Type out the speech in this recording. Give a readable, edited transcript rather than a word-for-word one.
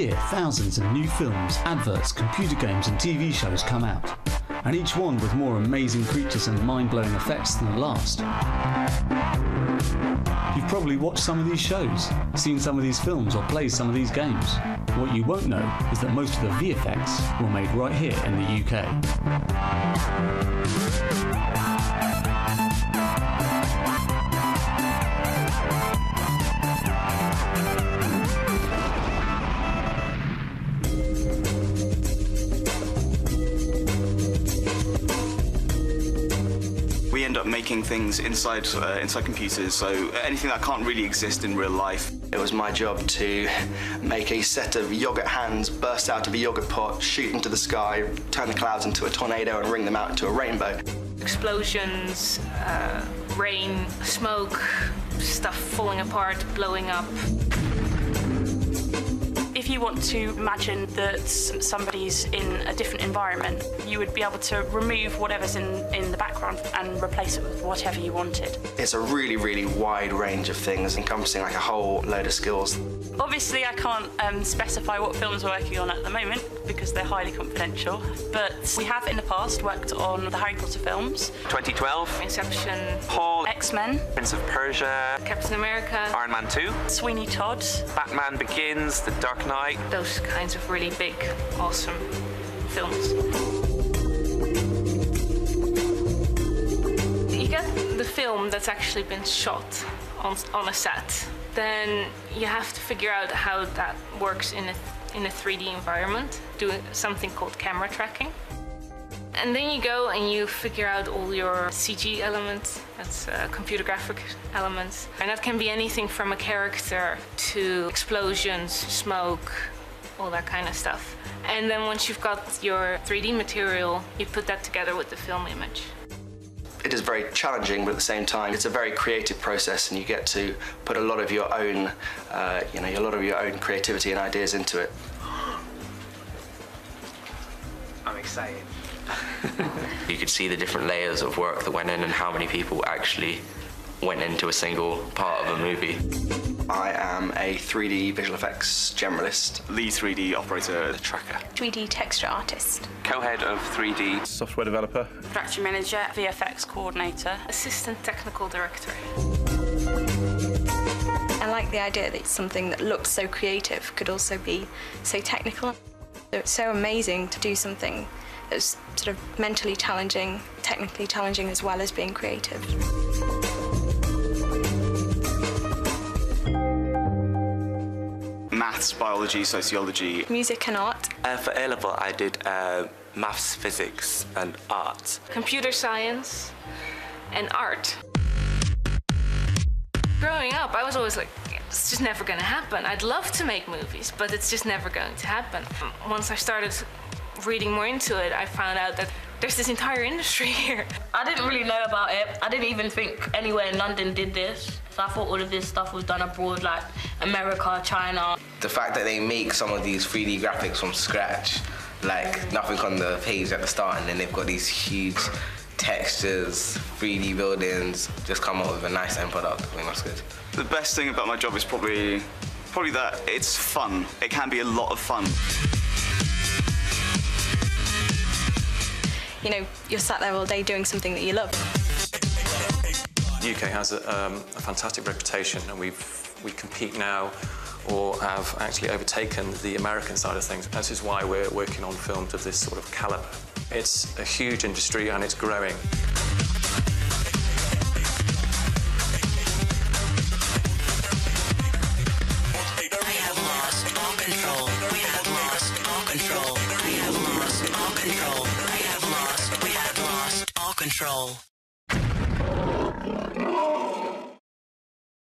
year, thousands of new films, adverts, computer games and TV shows come out, and each one with more amazing creatures and mind-blowing effects than the last. You've probably watched some of these shows, seen some of these films or played some of these games. What you won't know is that most of the VFX were made right here in the UK. We end up making things inside computers, so anything that can't really exist in real life. It was my job to make a set of yogurt hands burst out of a yogurt pot, shoot into the sky, turn the clouds into a tornado and ring them out into a rainbow. Explosions, rain, smoke, stuff falling apart, blowing up. If you want to imagine that somebody's in a different environment, you would be able to remove whatever's in the background and replace it with whatever you wanted. It's a really, really wide range of things, encompassing like a whole load of skills. Obviously, I can't specify what films we're working on at the moment because they're highly confidential, but we have in the past worked on the Harry Potter films. 2012, Inception, Paul, X-Men, Prince of Persia, Captain America, Iron Man 2, Sweeney Todd, Batman Begins, The Dark Knight. those kinds of really big, awesome films. You get the film that's actually been shot on a set. Then you have to figure out how that works in a 3D environment, do something called camera tracking. And then you go and you figure out all your CG elements, that's computer graphic elements. And that can be anything from a character to explosions, smoke, all that kind of stuff. And then once you've got your 3D material, you put that together with the film image. It is very challenging, but at the same time, it's a very creative process, and you get to put a lot of your own, creativity and ideas into it. I'm excited. You could see the different layers of work that went in and how many people actually went into a single part of a movie. I am a 3D visual effects generalist. Lead 3D operator. Tracker. 3D texture artist. Co-head of 3D. Software developer. production manager, VFX coordinator, Assistant technical director. I like the idea that something that looks so creative could also be so technical. It's so amazing to do something that's sort of mentally challenging, technically challenging, as well as being creative. Maths, biology, sociology. Music and art. For A-level, I did maths, physics, and art. Computer science and art. Growing up, I was always like, it's just never gonna happen. I'd love to make movies, but it's just never going to happen. Once I started reading more into it, I found out that there's this entire industry here. I didn't really know about it. I didn't even think anywhere in London did this. So I thought all of this stuff was done abroad, like America, China. The fact that they make some of these 3D graphics from scratch, like nothing on the page at the start, and then they've got these huge textures, 3D buildings, just come up with a nice end product. I think that's good. The best thing about my job is probably that it's fun. It can be a lot of fun. You know, you're sat there all day doing something that you love. The UK has a fantastic reputation, and we compete now, or have actually overtaken the American side of things. This is why we're working on films of this sort of calibre. It's a huge industry and it's growing. Control.